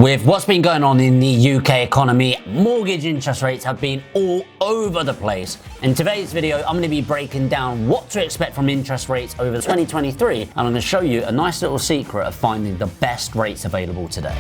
With what's been going on in the UK economy, mortgage interest rates have been all over the place. In today's video, I'm going to be breaking down what to expect from interest rates over 2023, and I'm going to show you a nice little secret of finding the best rates available today.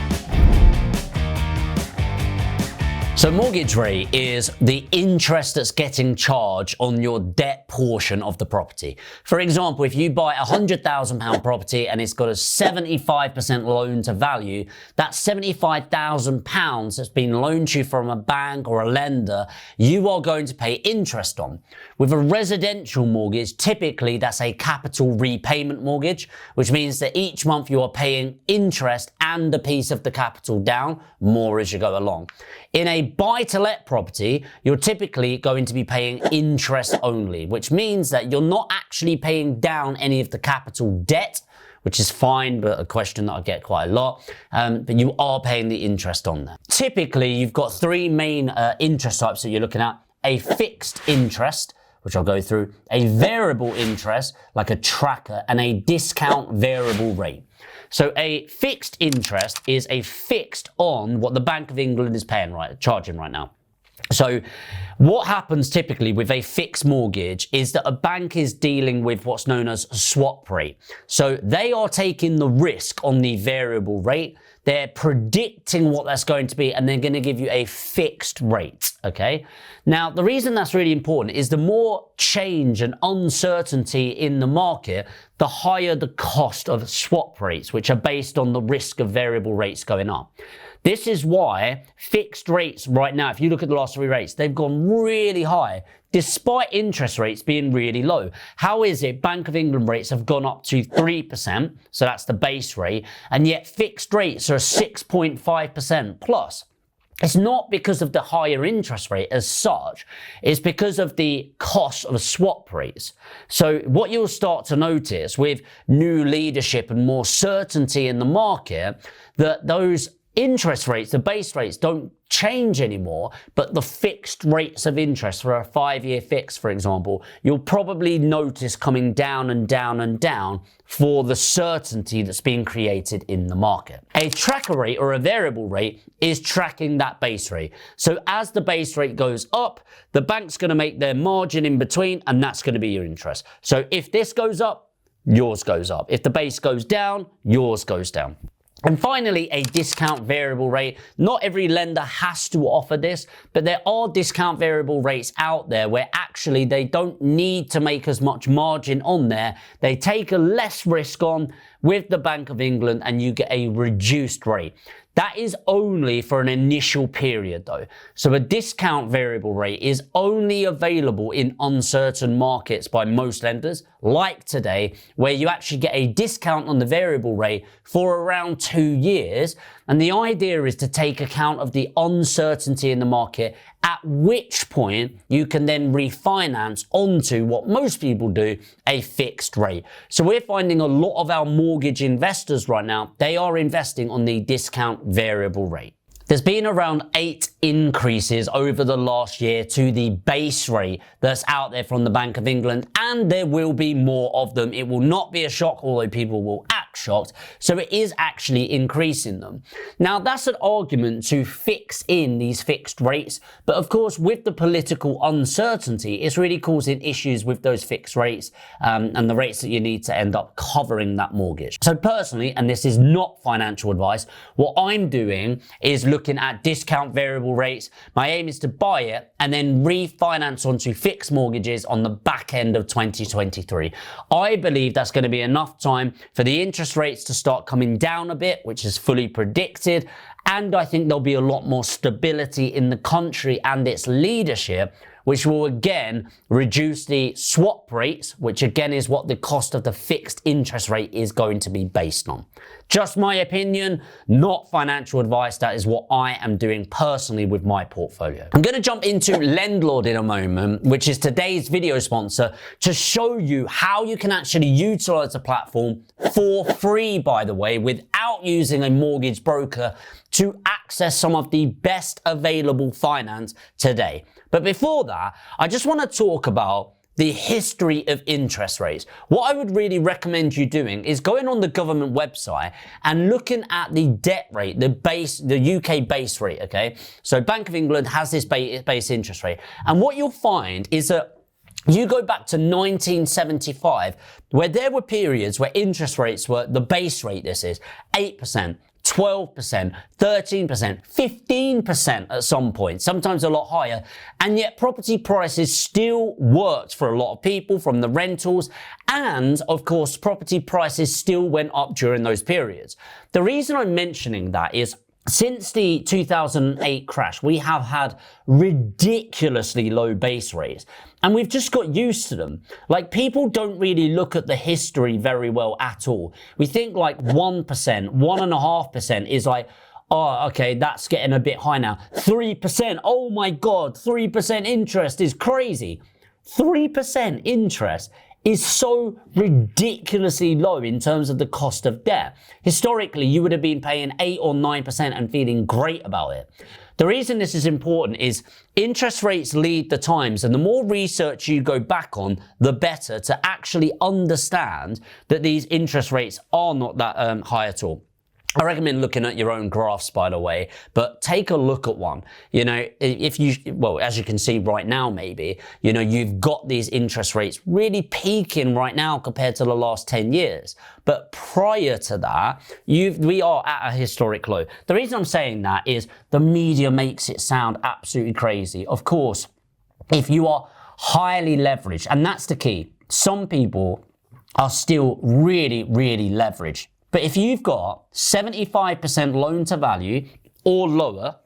So mortgage rate is the interest that's getting charged on your debt portion of the property. For example, if you buy a £100,000 property and it's got a 75% loan to value, that's £75,000 that's been loaned to you from a bank or a lender, you are going to pay interest on. With a residential mortgage, typically that's a capital repayment mortgage, which means that each month you are paying interest and a piece of the capital down, more as you go along. In a buy-to-let property, you're typically going to be paying interest only, which means that you're not actually paying down any of the capital debt, which is fine, but a question that I get quite a lot, but you are paying the interest on that. Typically, you've got three main interest types that you're looking at: a fixed interest, which I'll go through, a variable interest, like a tracker, and a discount variable rate. So a fixed interest is a fixed on what the Bank of England is charging right now. So what happens typically with a fixed mortgage is that a bank is dealing with what's known as a swap rate. So they are taking the risk on the variable rate. They're predicting what that's going to be, and they're going to give you a fixed rate, okay? Now, the reason that's really important is the more change and uncertainty in the market, the higher the cost of swap rates, which are based on the risk of variable rates going up. This is why fixed rates right now, if you look at the last three rates, they've gone really high, despite interest rates being really low. How is it Bank of England rates have gone up to 3%, so that's the base rate, and yet fixed rates are 6.5% plus? It's not because of the higher interest rate as such, it's because of the cost of swap rates. So what you'll start to notice with new leadership and more certainty in the market, that those interest rates, the base rates, don't change anymore, but the fixed rates of interest for a 5-year fix, for example, you'll probably notice coming down and down and down for the certainty that's being created in the market. A tracker rate or a variable rate is tracking that base rate. So as the base rate goes up, the bank's going to make their margin in between, and that's going to be your interest. So if this goes up, yours goes up. If the base goes down, yours goes down. And finally, a discount variable rate. Not every lender has to offer this, but there are discount variable rates out there where actually they don't need to make as much margin on there. They take a less risk on with the Bank of England and you get a reduced rate. That is only for an initial period though. So a discount variable rate is only available in uncertain markets by most lenders, like today, where you actually get a discount on the variable rate for around 2 years. And the idea is to take account of the uncertainty in the market, at which point you can then refinance onto what most people do, a fixed rate. So we're finding a lot of our mortgage investors right now, they are investing on the discount variable rate. There's been around 8 increases over the last year to the base rate that's out there from the Bank of England, and there will be more of them. It will not be a shock, although people will act shocked. So it is actually increasing them. Now, that's an argument to fix in these fixed rates, but of course, with the political uncertainty, it's really causing issues with those fixed rates and the rates that you need to end up covering that mortgage. So personally, and this is not financial advice, what I'm doing is looking at discount variable rates. My aim is to buy it and then refinance onto fixed mortgages on the back end of 2023. I believe that's going to be enough time for the interest rates to start coming down a bit, which is fully predicted. And I think there'll be a lot more stability in the country and its leadership, which will again reduce the swap rates, which again is what the cost of the fixed interest rate is going to be based on. Just my opinion, not financial advice. That is what I am doing personally with my portfolio. I'm going to jump into Lendlord in a moment, which is today's video sponsor, to show you how you can actually utilize the platform for free, by the way, without using a mortgage broker, to access some of the best available finance today. But before that, I just want to talk about the history of interest rates, what I would really recommend you doing is going on the government website and looking at the debt rate, the UK base rate, okay? So Bank of England has this base interest rate. And what you'll find is that you go back to 1975, where there were periods where interest rates were, the base rate this is, 8%. 12%, 13%, 15% at some point, sometimes a lot higher. And yet property prices still worked for a lot of people from the rentals. And of course, property prices still went up during those periods. The reason I'm mentioning that is since the 2008 crash, we have had ridiculously low base rates and we've just got used to them. Like people don't really look at the history very well at all. We think like 1%, 1.5% is like, oh, okay, that's getting a bit high now. 3%, oh my God, 3% interest is crazy. 3% interest is so ridiculously low in terms of the cost of debt. Historically, you would have been paying 8 or 9% and feeling great about it. The reason this is important is interest rates lead the times, and the more research you go back on, the better to actually understand that these interest rates are not that high at all. I recommend looking at your own graphs, by the way, but take a look at one. You know, if you, well, as you can see right now, maybe, you know, you've got these interest rates really peaking right now compared to the last 10 years. But prior to that, we are at a historic low. The reason I'm saying that is the media makes it sound absolutely crazy. Of course, if you are highly leveraged, and that's the key, some people are still really, really leveraged. But if you've got 75% loan to value or lower,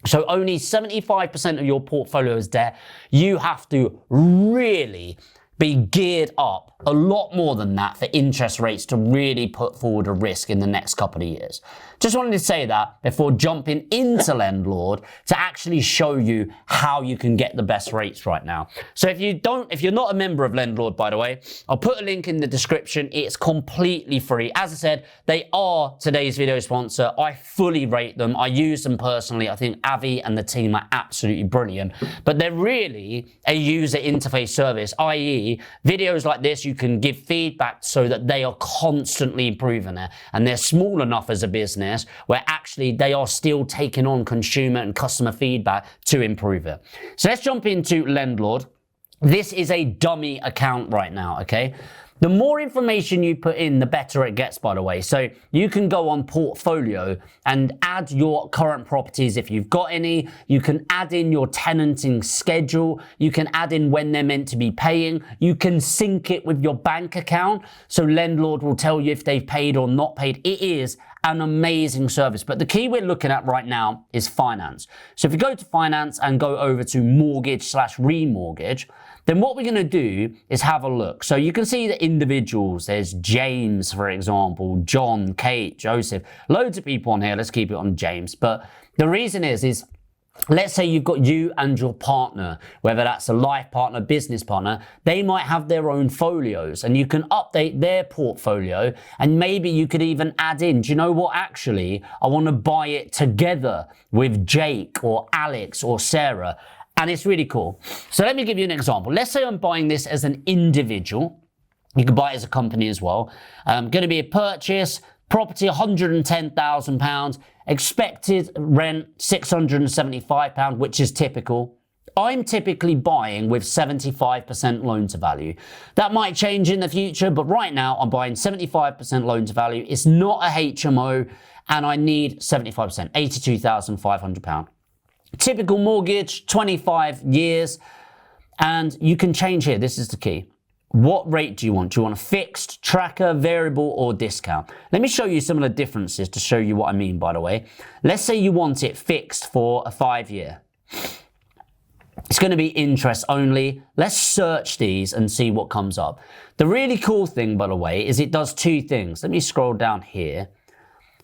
so only 75% of your portfolio is debt, you have to really be geared up a lot more than that for interest rates to really put forward a risk in the next couple of years. Just wanted to say that before jumping into Lendlord to actually show you how you can get the best rates right now. So if you're not a member of Lendlord, by the way, I'll put a link in the description. It's completely free. As I said, they are today's video sponsor. I fully rate them. I use them personally. I think Avi and the team are absolutely brilliant, but they're really a user interface service, i.e. videos like this, you can give feedback so that they are constantly improving it. And they're small enough as a business where actually they are still taking on consumer and customer feedback to improve it. So let's jump into Lendlord. This is a dummy account right now, okay? The more information you put in, the better it gets, by the way. So you can go on portfolio and add your current properties if you've got any. You can add in your tenanting schedule. You can add in when they're meant to be paying. You can sync it with your bank account. So Lendlord will tell you if they've paid or not paid. It is an amazing service. But the key we're looking at right now is finance. So if you go to finance and go over to mortgage/remortgage, then what we're going to do is have a look. So you can see the individuals. There's James, for example, John, Kate, Joseph, loads of people on here. Let's keep it on James. But the reason is let's say you've got you and your partner, whether that's a life partner, business partner, they might have their own folios and you can update their portfolio, and maybe you could even add in, do you know what, actually, I want to buy it together with Jake or Alex or Sarah. And it's really cool. So let me give you an example. Let's say I'm buying this as an individual. You can buy it as a company as well. Going to be a purchase, property £110,000, expected rent £675, which is typical. I'm typically buying with 75% loan to value. That might change in the future, but right now I'm buying 75% loan to value. It's not a HMO and I need 75%, £82,500. Typical mortgage, 25 years, and you can change here. This is the key. What rate do you want? Do you want a fixed, tracker, variable, or discount? Let me show you some of the differences to show you what I mean, by the way. Let's say you want it fixed for a 5-year. It's going to be interest only. Let's search these and see what comes up. The really cool thing, by the way, is it does two things. Let me scroll down here.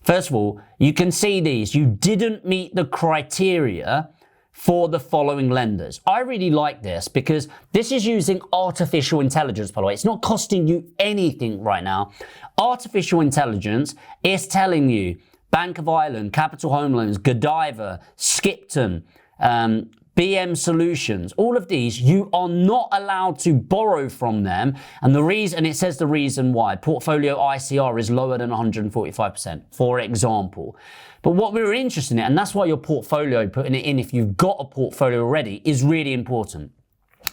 First of all, you can see these. You didn't meet the criteria for the following lenders. I really like this because this is using artificial intelligence, by the way. It's not costing you anything right now. Artificial intelligence is telling you Bank of Ireland, Capital Home Loans, Godiva, Skipton, BM Solutions, all of these, you are not allowed to borrow from them. And the reason, and it says the reason why, portfolio ICR is lower than 145%, for example. But what we were interested in, and that's why your portfolio, putting it in if you've got a portfolio already, is really important.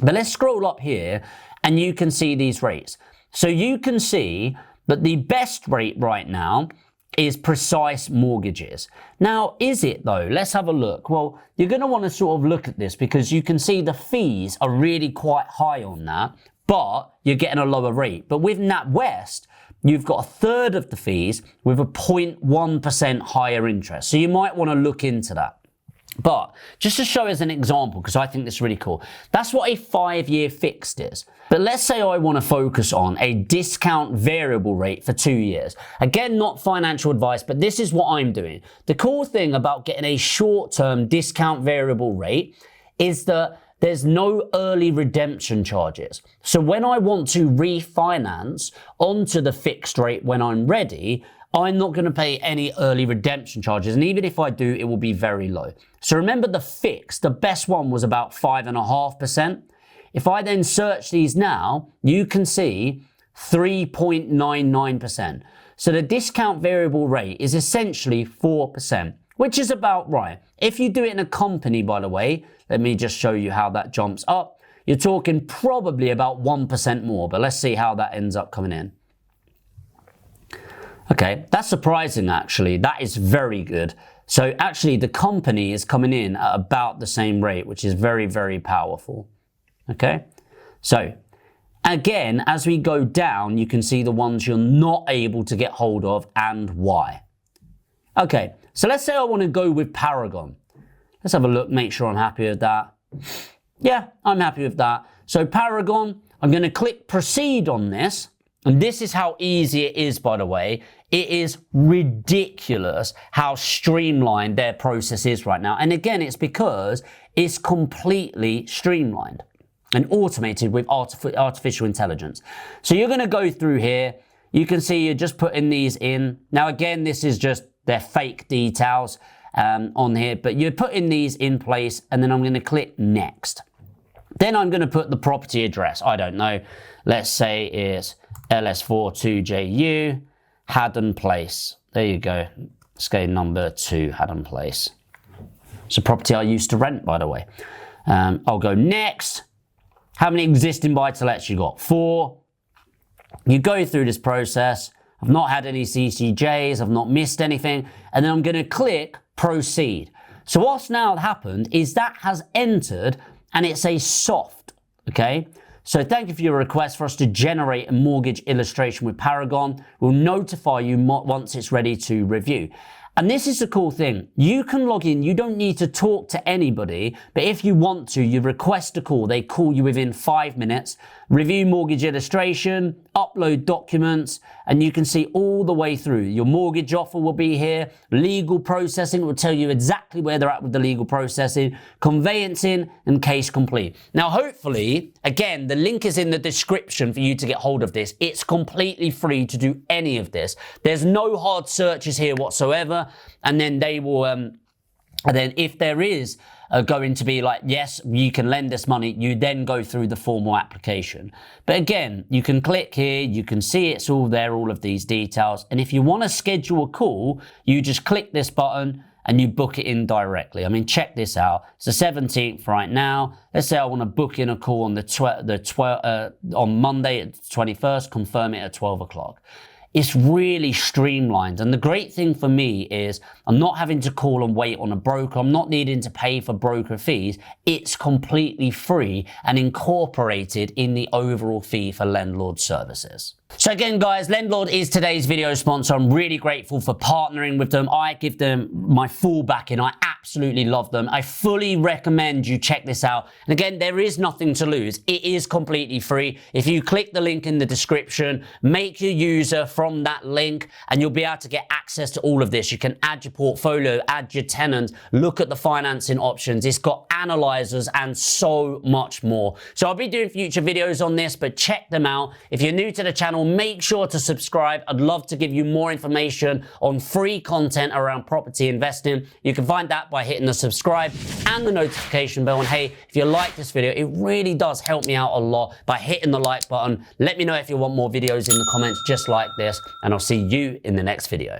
But let's scroll up here and you can see these rates. So you can see that the best rate right now is Precise Mortgages. Now, is it though? Let's have a look. Well, you're going to want to sort of look at this because you can see the fees are really quite high on that, but you're getting a lower rate. But with NatWest, you've got a third of the fees with a 0.1% higher interest. So you might want to look into that. But just to show as an example, because I think this is really cool, that's what a 5-year fixed is. But let's say I want to focus on a discount variable rate for 2 years. Again, not financial advice, but this is what I'm doing. The cool thing about getting a short-term discount variable rate is that there's no early redemption charges. So when I want to refinance onto the fixed rate when I'm ready, I'm not going to pay any early redemption charges. And even if I do, it will be very low. So remember the fixed, the best one was about 5.5%. If I then search these now, you can see 3.99%. So the discount variable rate is essentially 4%, which is about right. If you do it in a company, by the way, let me just show you how that jumps up. You're talking probably about 1% more, but let's see how that ends up coming in. Okay, that's surprising actually. That is very good. So actually the company is coming in at about the same rate, which is very, very powerful. Okay, so again, as we go down, you can see the ones you're not able to get hold of and why. Okay, so let's say I want to go with Paragon. Let's have a look, make sure I'm happy with that. Yeah, I'm happy with that. So Paragon, I'm going to click proceed on this. And this is how easy it is, by the way. It is ridiculous how streamlined their process is right now. And again, it's because it's completely streamlined and automated with artificial intelligence. So you're going to go through here. You can see you're just putting these in. Now, again, this is just their fake details on here, but you're putting these in place and then I'm going to click next. Then I'm going to put the property address. I don't know. Let's say it's LS42JU, Haddon Place. There you go. Let's go number 2, Haddon Place. It's a property I used to rent, by the way. I'll go next. How many existing buy-to-lets you got? 4. You go through this process. I've not had any CCJs. I've not missed anything. And then I'm going to click proceed. So what's now happened is that has entered and it's a soft, okay? So thank you for your request for us to generate a mortgage illustration with Paragon. We'll notify you once it's ready to review. And this is the cool thing. You can log in. You don't need to talk to anybody, but if you want to, you request a call. They call you within 5 minutes, review mortgage illustration, upload documents, and you can see all the way through. Your mortgage offer will be here. Legal processing will tell you exactly where they're at with the legal processing, conveyancing, and case complete. Now, hopefully, again, the link is in the description for you to get hold of this. It's completely free to do any of this. There's no hard searches here whatsoever. And then they will, and then if there is going to be like, yes, you can lend this money, you then go through the formal application. But again, you can click here, you can see it's all there, all of these details. And if you want to schedule a call, you just click this button and you book it in directly. I mean, check this out. It's the 17th right now. Let's say I want to book in a call on on Monday at the 21st, confirm it at 12 o'clock. It's really streamlined. And the great thing for me is I'm not having to call and wait on a broker. I'm not needing to pay for broker fees. It's completely free and incorporated in the overall fee for Lendlord services. So again, guys, Lendlord is today's video sponsor. I'm really grateful for partnering with them. I give them my full backing. I absolutely love them. I fully recommend you check this out. And again, there is nothing to lose. It is completely free. If you click the link in the description, make your user from that link, and you'll be able to get access to all of this. You can add your portfolio, add your tenant, look at the financing options. It's got analyzers and so much more. So I'll be doing future videos on this, but check them out. If you're new to the channel, make sure to subscribe. I'd love to give you more information on free content around property investing. You can find that by hitting the subscribe and the notification bell. And hey, if you like this video, it really does help me out a lot by hitting the like button. Let me know if you want more videos in the comments just like this, and I'll see you in the next video.